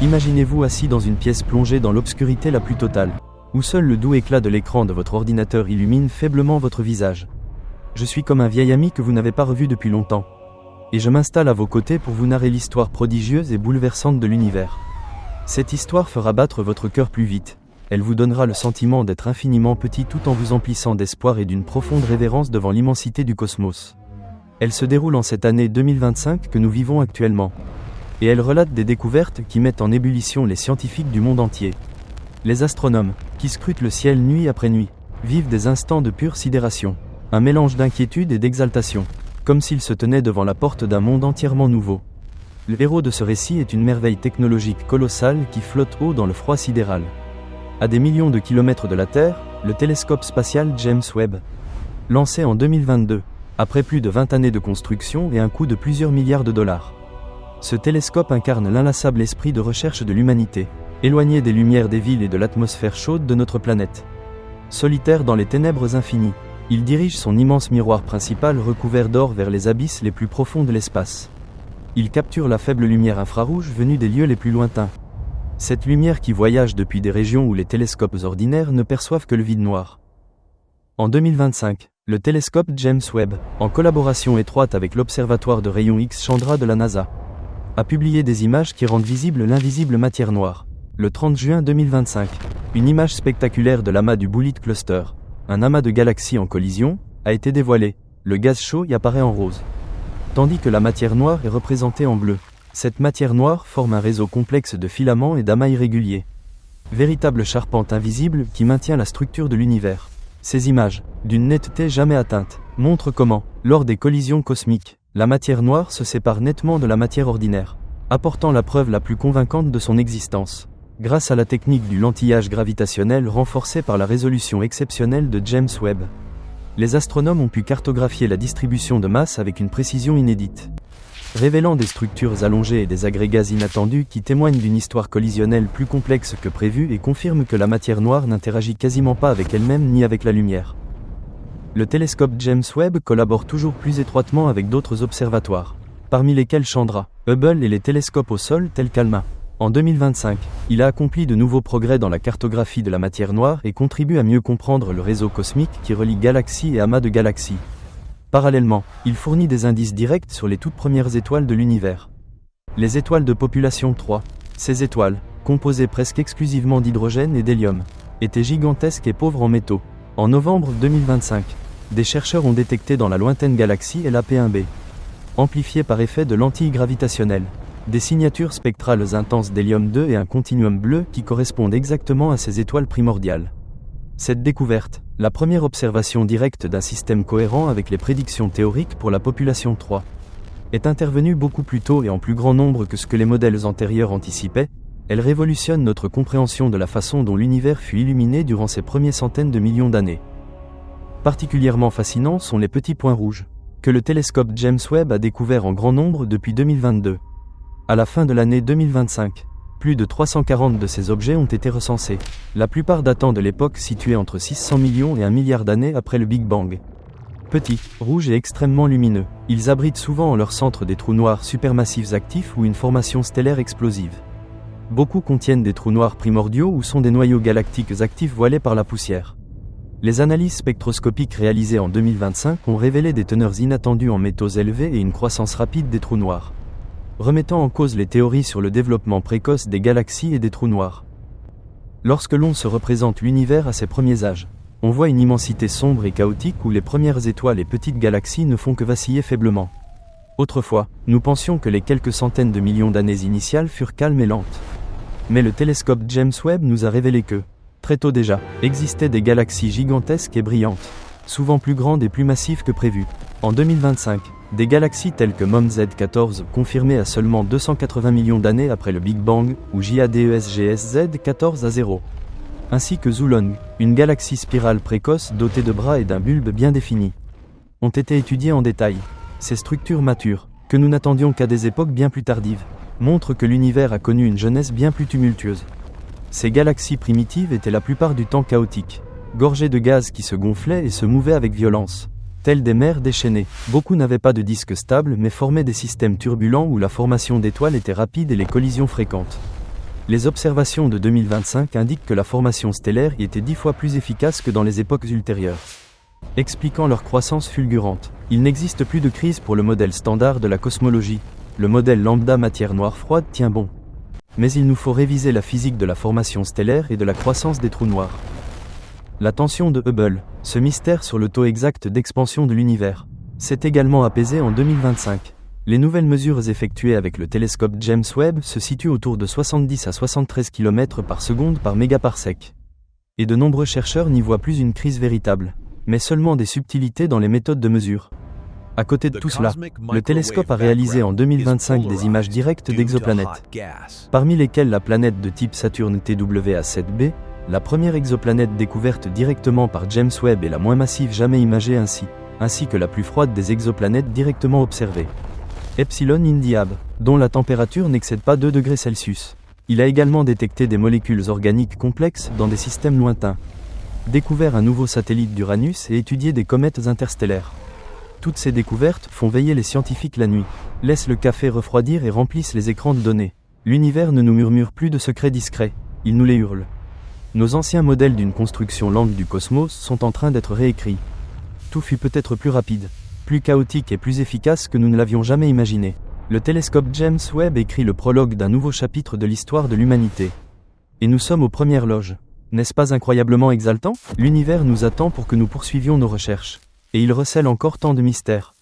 Imaginez-vous assis dans une pièce plongée dans l'obscurité la plus totale, où seul le doux éclat de l'écran de votre ordinateur illumine faiblement votre visage. Je suis comme un vieil ami que vous n'avez pas revu depuis longtemps. Et je m'installe à vos côtés pour vous narrer l'histoire prodigieuse et bouleversante de l'univers. Cette histoire fera battre votre cœur plus vite. Elle vous donnera le sentiment d'être infiniment petit tout en vous emplissant d'espoir et d'une profonde révérence devant l'immensité du cosmos. Elle se déroule en cette année 2025 que nous vivons actuellement. Et elle relate des découvertes qui mettent en ébullition les scientifiques du monde entier. Les astronomes, qui scrutent le ciel nuit après nuit, vivent des instants de pure sidération. Un mélange d'inquiétude et d'exaltation, comme s'ils se tenaient devant la porte d'un monde entièrement nouveau. Le héros de ce récit est une merveille technologique colossale qui flotte haut dans le froid sidéral. À des millions de kilomètres de la Terre, le télescope spatial James Webb. Lancé en 2022, après plus de 20 années de construction et un coût de plusieurs milliards de dollars. Ce télescope incarne l'inlassable esprit de recherche de l'humanité, éloigné des lumières des villes et de l'atmosphère chaude de notre planète. Solitaire dans les ténèbres infinies, il dirige son immense miroir principal recouvert d'or vers les abysses les plus profonds de l'espace. Il capture la faible lumière infrarouge venue des lieux les plus lointains. Cette lumière qui voyage depuis des régions où les télescopes ordinaires ne perçoivent que le vide noir. En 2025, le télescope James Webb, en collaboration étroite avec l'Observatoire de rayons X Chandra de la NASA, a publié des images qui rendent visible l'invisible matière noire. Le 30 juin 2025, une image spectaculaire de l'amas du Bullitt Cluster, un amas de galaxies en collision, a été dévoilée. Le gaz chaud y apparaît en rose, tandis que la matière noire est représentée en bleu. Cette matière noire forme un réseau complexe de filaments et d'amas irréguliers. Véritable charpente invisible qui maintient la structure de l'univers. Ces images, d'une netteté jamais atteinte, montrent comment, lors des collisions cosmiques, la matière noire se sépare nettement de la matière ordinaire, apportant la preuve la plus convaincante de son existence. Grâce à la technique du lentillage gravitationnel renforcée par la résolution exceptionnelle de James Webb, les astronomes ont pu cartographier la distribution de masse avec une précision inédite, révélant des structures allongées et des agrégats inattendus qui témoignent d'une histoire collisionnelle plus complexe que prévu et confirment que la matière noire n'interagit quasiment pas avec elle-même ni avec la lumière. Le télescope James Webb collabore toujours plus étroitement avec d'autres observatoires, parmi lesquels Chandra, Hubble et les télescopes au sol tels qu'ALMA. En 2025, il a accompli de nouveaux progrès dans la cartographie de la matière noire et contribue à mieux comprendre le réseau cosmique qui relie galaxies et amas de galaxies. Parallèlement, il fournit des indices directs sur les toutes premières étoiles de l'univers. Les étoiles de population 3. Ces étoiles, composées presque exclusivement d'hydrogène et d'hélium, étaient gigantesques et pauvres en métaux. En novembre 2025, des chercheurs ont détecté dans la lointaine galaxie LAP1b, amplifiée par effet de lentilles gravitationnelles, des signatures spectrales intenses d'hélium-2 et un continuum bleu qui correspondent exactement à ces étoiles primordiales. Cette découverte, la première observation directe d'un système cohérent avec les prédictions théoriques pour la population 3, est intervenue beaucoup plus tôt et en plus grand nombre que ce que les modèles antérieurs anticipaient. Elle révolutionne notre compréhension de la façon dont l'univers fut illuminé durant ces premières centaines de millions d'années. Particulièrement fascinants sont les petits points rouges, que le télescope James Webb a découverts en grand nombre depuis 2022. À la fin de l'année 2025, plus de 340 de ces objets ont été recensés, la plupart datant de l'époque située entre 600 millions et 1 milliard d'années après le Big Bang. Petits, rouges et extrêmement lumineux, ils abritent souvent en leur centre des trous noirs supermassifs actifs ou une formation stellaire explosive. Beaucoup contiennent des trous noirs primordiaux ou sont des noyaux galactiques actifs voilés par la poussière. Les analyses spectroscopiques réalisées en 2025 ont révélé des teneurs inattendues en métaux élevés et une croissance rapide des trous noirs, remettant en cause les théories sur le développement précoce des galaxies et des trous noirs. Lorsque l'on se représente l'univers à ses premiers âges, on voit une immensité sombre et chaotique où les premières étoiles et petites galaxies ne font que vaciller faiblement. Autrefois, nous pensions que les quelques centaines de millions d'années initiales furent calmes et lentes. Mais le télescope James Webb nous a révélé que, très tôt déjà, existaient des galaxies gigantesques et brillantes, souvent plus grandes et plus massives que prévu. En 2025, des galaxies telles que MOM-Z14, confirmées à seulement 280 millions d'années après le Big Bang, ou JADES-GSZ14A0, ainsi que Zulong, une galaxie spirale précoce dotée de bras et d'un bulbe bien défini, ont été étudiées en détail. Ces structures matures, que nous n'attendions qu'à des époques bien plus tardives, montrent que l'univers a connu une jeunesse bien plus tumultueuse. Ces galaxies primitives étaient la plupart du temps chaotiques, gorgées de gaz qui se gonflaient et se mouvaient avec violence. Tels des mers déchaînées, beaucoup n'avaient pas de disque stable mais formaient des systèmes turbulents où la formation d'étoiles était rapide et les collisions fréquentes. Les observations de 2025 indiquent que la formation stellaire y était 10 fois plus efficace que dans les époques ultérieures. Expliquant leur croissance fulgurante, il n'existe plus de crise pour le modèle standard de la cosmologie. Le modèle lambda matière noire froide tient bon. Mais il nous faut réviser la physique de la formation stellaire et de la croissance des trous noirs. La tension de Hubble, ce mystère sur le taux exact d'expansion de l'univers, s'est également apaisé en 2025. Les nouvelles mesures effectuées avec le télescope James Webb se situent autour de 70 à 73 km par seconde par mégaparsec. Et de nombreux chercheurs n'y voient plus une crise véritable, mais seulement des subtilités dans les méthodes de mesure. À côté de tout cela, le télescope a réalisé en 2025 des images directes d'exoplanètes, parmi lesquelles la planète de type Saturne TWA7b, la première exoplanète découverte directement par James Webb et la moins massive jamais imagée ainsi que la plus froide des exoplanètes directement observées. Epsilon Indiab, dont la température n'excède pas 2 degrés Celsius. Il a également détecté des molécules organiques complexes dans des systèmes lointains, découvert un nouveau satellite d'Uranus et étudié des comètes interstellaires. Toutes ces découvertes font veiller les scientifiques la nuit, laissent le café refroidir et remplissent les écrans de données. L'univers ne nous murmure plus de secrets discrets, il nous les hurle. Nos anciens modèles d'une construction lente du cosmos sont en train d'être réécrits. Tout fut peut-être plus rapide, plus chaotique et plus efficace que nous ne l'avions jamais imaginé. Le télescope James Webb écrit le prologue d'un nouveau chapitre de l'histoire de l'humanité. Et nous sommes aux premières loges. N'est-ce pas incroyablement exaltant ? L'univers nous attend pour que nous poursuivions nos recherches. Et il recèle encore tant de mystères.